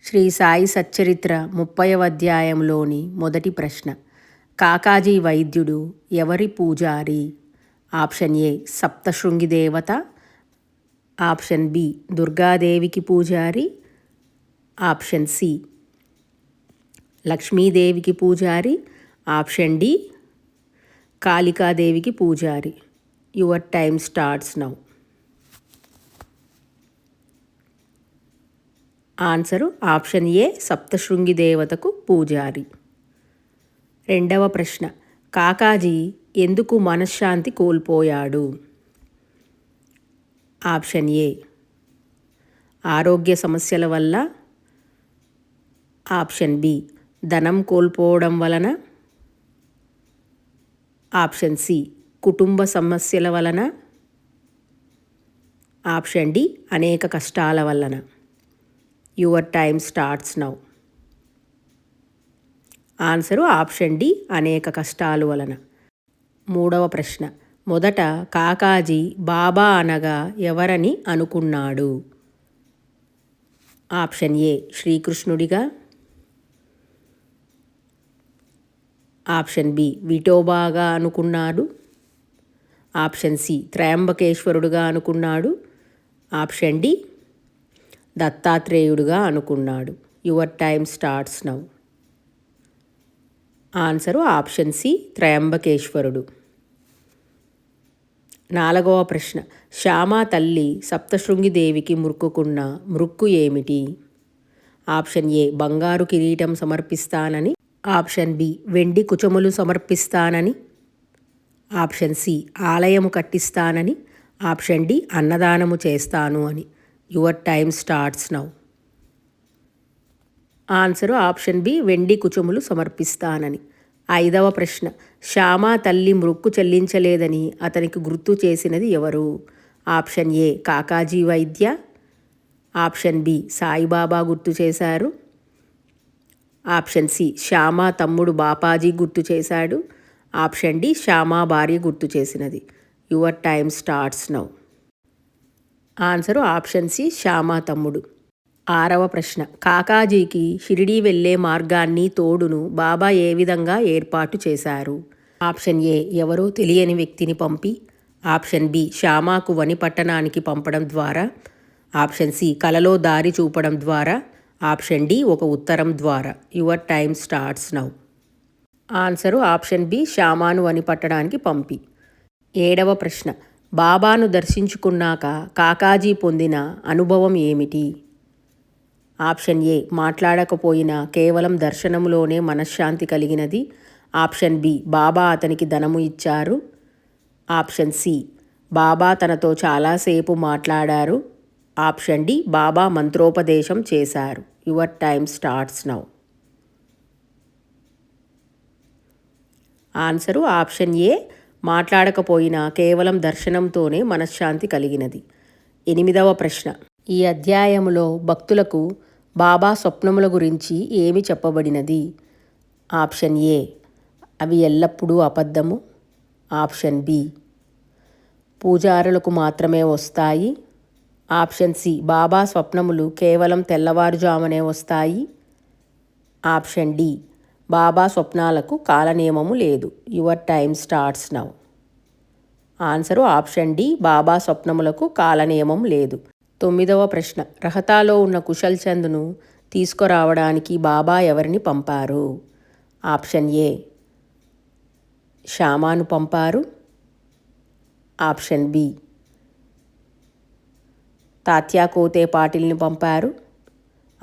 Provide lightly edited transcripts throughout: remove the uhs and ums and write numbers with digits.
శ్రీ సాయి సచ్చరిత్ర 30వ అధ్యాయంలోని మొదటి ప్రశ్న. కాకాజీ వైద్యుడు ఎవరి పూజారి? ఆప్షన్ ఏ సప్తశృంగి దేవత, ఆప్షన్ బి దుర్గాదేవికి పూజారి, ఆప్షన్ సి లక్ష్మీదేవికి పూజారి, ఆప్షన్ డి కాళికాదేవికి పూజారి. Your time starts now. Answer option ఏ సప్తశృంగి దేవతకు పూజారి. రెండవ ప్రశ్న. కాకాజీ ఎందుకు మనశ్శాంతి కోల్పోయాడు? ఆప్షన్ ఏ ఆరోగ్య సమస్యల వల్ల, ఆప్షన్ బి ధనం కోల్పోవడం వలన, ఆప్షన్ సి కుటుంబ సమస్యల వలన, ఆప్షన్ డి అనేక కష్టాల వలన. Your time starts now. Answer option D అనేక కష్టాల వలన. మూడవ ప్రశ్న. మొదట కాకాజీ బాబా అనగా ఎవరని అనుకున్నాడు? ఆప్షన్ ఏ శ్రీకృష్ణుడిగా, ఆప్షన్ బి విఠోబాగా అనుకున్నాడు, ఆప్షన్ సి త్రయంబకేశ్వరుడుగా అనుకున్నాడు, ఆప్షన్ డి దత్తాత్రేయుడుగా అనుకున్నాడు. Your time starts now. Answer option C త్రయంబకేశ్వరుడు. నాలుగవ ప్రశ్న. శ్యామా తల్లి సప్తశృంగి దేవికి మొక్కుకున్న మొక్కు ఏమిటి? ఆప్షన్ ఏ బంగారు కిరీటం సమర్పిస్తానని, ఆప్షన్ బి వెండి కుచములు సమర్పిస్తానని, ఆప్షన్ సి ఆలయము కట్టిస్తానని, ఆప్షన్ డి అన్నదానము చేస్తాను అని. Your time starts now. Answer option B వెండి కుచములు సమర్పిస్తానని. ఐదవ ప్రశ్న. శ్యామా తల్లి మొక్కు చెల్లించలేదని అతనికి గుర్తు చేసినది ఎవరు? ఆప్షన్ ఏ కాకాజీ వైద్య, ఆప్షన్ బి సాయిబాబా గుర్తు చేశారు, ఆప్షన్ సి శ్యామా తమ్ముడు బాపాజీ గుర్తు చేశాడు, ఆప్షన్ డి శ్యామా భార్య గుర్తు చేసినది. Your time starts now. Answer option C Shyama తమ్ముడు. ఆరవ ప్రశ్న. కాకాజీకి షిరిడీ వెళ్ళే మార్గాన్ని తోడును బాబా ఏ విధంగా ఏర్పాటు చేశారు? ఆప్షన్ ఏ ఎవరో తెలియని వ్యక్తిని పంపి, ఆప్షన్ బి శ్యామాకు వని పట్టణానికి పంపడం ద్వారా, ఆప్షన్ సి కలలో దారి చూపడం ద్వారా, ఆప్షన్ డి ఒక ఉత్తరం ద్వారా. Your time starts now. Answer option B శ్యామాను వని పట్టడానికి పంపి. ఏడవ ప్రశ్న. బాబాను దర్శించుకున్నాక కాకాజీ పొందిన అనుభవం ఏమిటి? ఆప్షన్ ఏ మాట్లాడకపోయినా కేవలం దర్శనంలోనే మనశ్శాంతి కలిగినది, ఆప్షన్ బి బాబా అతనికి ధనము ఇచ్చారు, ఆప్షన్ సి బాబా తనతో చాలాసేపు మాట్లాడారు, ఆప్షన్ డి బాబా మంత్రోపదేశం చేశారు. Your time starts now. Answer option A మాట్లాడకపోయినా కేవలం దర్శనంతోనే మనశ్శాంతి కలిగినది. ఎనిమిదవ ప్రశ్న. ఈ అధ్యాయములో భక్తులకు బాబా స్వప్నముల గురించి ఏమి చెప్పబడినది? ఆప్షన్ ఏ అవి ఎల్లప్పుడూ అబద్ధము, ఆప్షన్ బి పూజారులకు మాత్రమే వస్తాయి, ఆప్షన్ సి బాబా స్వప్నములు కేవలం తెల్లవారుజామునే వస్తాయి, ఆప్షన్ డి బాబా స్వప్నాలకు కాలనియమము లేదు. Your time starts now. Answer option D Baba స్వప్నములకు కాలనియమం లేదు. తొమ్మిదవ ప్రశ్న. రహతాలో ఉన్న కుశల్ చంద్ను తీసుకురావడానికి బాబా ఎవరిని పంపారు? ఆప్షన్ ఏ శ్యామాను పంపారు, ఆప్షన్ బి తాత్యా కోతే పాటిల్ని పంపారు,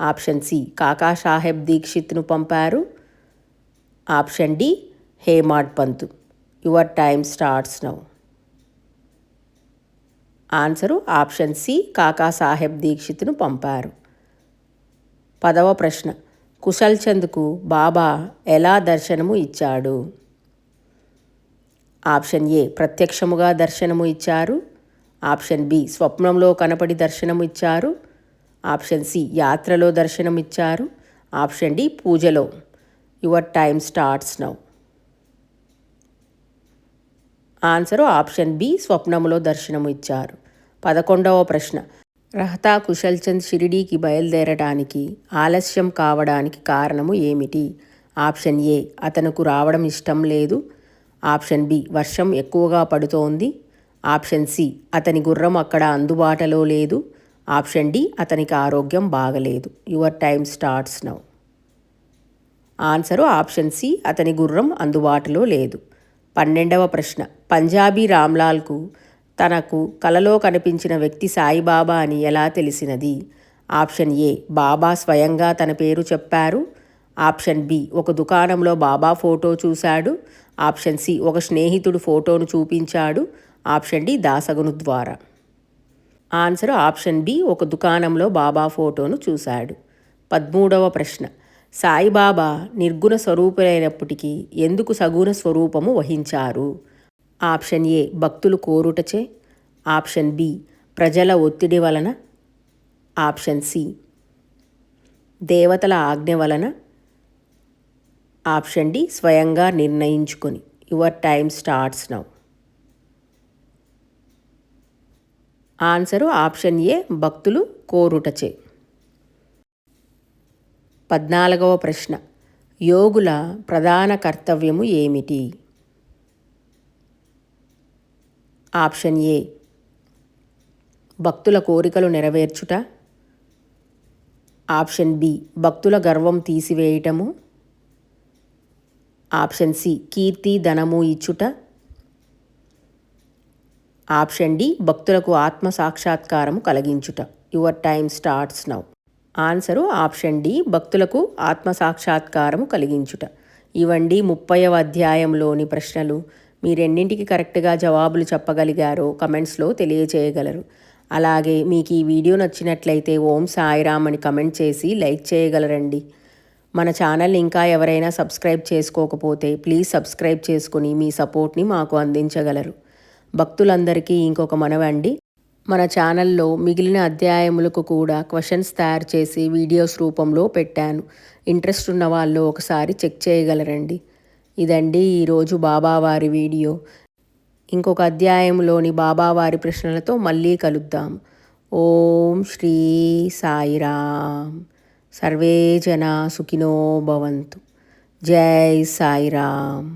ఆప్షన్ సి కాకా సాహెబ్ దీక్షిత్ను పంపారు, option D Hemadpant. Your time starts now. Answer option C Kaka Saheb దీక్షిత్ను పంపారు. పదవ ప్రశ్న. కుశల్ చంద్కు బాబా ఎలా దర్శనము ఇచ్చాడు? ఆప్షన్ ఏ ప్రత్యక్షముగా దర్శనము ఇచ్చారు, ఆప్షన్ బి స్వప్నంలో కనపడి దర్శనము ఇచ్చారు, ఆప్షన్ సి యాత్రలో దర్శనం ఇచ్చారు, ఆప్షన్ డి పూజలో. Your time starts now. Answer option B స్వప్నములో దర్శనము ఇచ్చారు. 11వ ప్రశ్న. రహతా కుశల్చంద్ షిరిడీకి బయలుదేరడానికి ఆలస్యం కావడానికి కారణము ఏమిటి? ఆప్షన్ ఏ, అతనుకు రావడం ఇష్టం లేదు. ఆప్షన్ బి, వర్షం ఎక్కువగా పడుతోంది. ఆప్షన్ సి, అతని గుర్రం అక్కడ అందుబాటులో లేదు. ఆప్షన్ డి, అతనికి ఆరోగ్యం బాగలేదు. Your time starts now. Answer option C, అతని గుర్రం అందుబాటులో లేదు. 12వ ప్రశ్న. పంజాబీ రామ్లాల్కు తనకు కలలో కనిపించిన వ్యక్తి సాయిబాబా అని ఎలా తెలిసినది? ఆప్షన్ ఏ, బాబా స్వయంగా తన పేరు చెప్పారు. ఆప్షన్ బి, ఒక దుకాణంలో బాబా ఫోటో చూశాడు. ఆప్షన్ సి, ఒక స్నేహితుడు ఫోటోను చూపించాడు. ఆప్షన్ డి, దాసగను ద్వారా. ఆన్సర్ ఆప్షన్ బి, ఒక దుకాణంలో బాబా ఫోటోను చూశాడు. 13వ ప్రశ్న. సాయిబాబా నిర్గుణ స్వరూపులైనప్పటికీ ఎందుకు సగుణ స్వరూపము వహించారు? ఆప్షన్ ఏ, భక్తులు కోరుటచే. ఆప్షన్ బి, ప్రజల ఒత్తిడి వలన. ఆప్షన్ సి, దేవతల ఆజ్ఞ వలన. ఆప్షన్ డి, స్వయంగా నిర్ణయించుకొని. Your time starts now. Answer option ఏ, భక్తులు కోరుటచే. 14వ ప్రశ్న. యోగుల ప్రధాన కర్తవ్యము ఏమిటి? ఆప్షన్ ఏ, భక్తుల కోరికలు నెరవేర్చుట. ఆప్షన్ బి, భక్తుల గర్వం తీసివేయటము. ఆప్షన్ సి, కీర్తి ధనము ఇచ్చుట. ఆప్షన్ డి, భక్తులకు ఆత్మ సాక్షాత్కారము కలిగించుట. Your time starts now. Answer option D, భక్తులకు ఆత్మ సాక్షాత్కారము కలిగించుట. ఇవండి 30వ అధ్యాయంలోని ప్రశ్నలు. మీరెన్నింటికి కరెక్ట్గా జవాబులు చెప్పగలిగారో కమెంట్స్లో తెలియచేయగలరు. అలాగే మీకు ఈ వీడియో నచ్చినట్లయితే ఓం సాయిరామ్ అని కమెంట్ చేసి లైక్ చేయగలరండి. మన ఛానల్ ఇంకా ఎవరైనా సబ్స్క్రైబ్ చేసుకోకపోతే ప్లీజ్ సబ్స్క్రైబ్ చేసుకుని మీ సపోర్ట్ని మాకు అందించగలరు. భక్తులందరికీ ఇంకొక మనవండి, మన ఛానల్లో మిగిలిన అధ్యాయములకు కూడా క్వశ్చన్స్ తయారు చేసి వీడియోస్ రూపంలో పెట్టాను. ఇంట్రెస్ట్ ఉన్న వాళ్ళు ఒకసారి చెక్ చేయగలరండి. ఇదండి ఈరోజు బాబావారి వీడియో. ఇంకొక అధ్యాయంలోని బాబావారి ప్రశ్నలతో మళ్ళీ కలుద్దాం. ఓం శ్రీ సాయిరామ్. సర్వే జనా సుఖినో భవంతు. జై సాయిరామ్.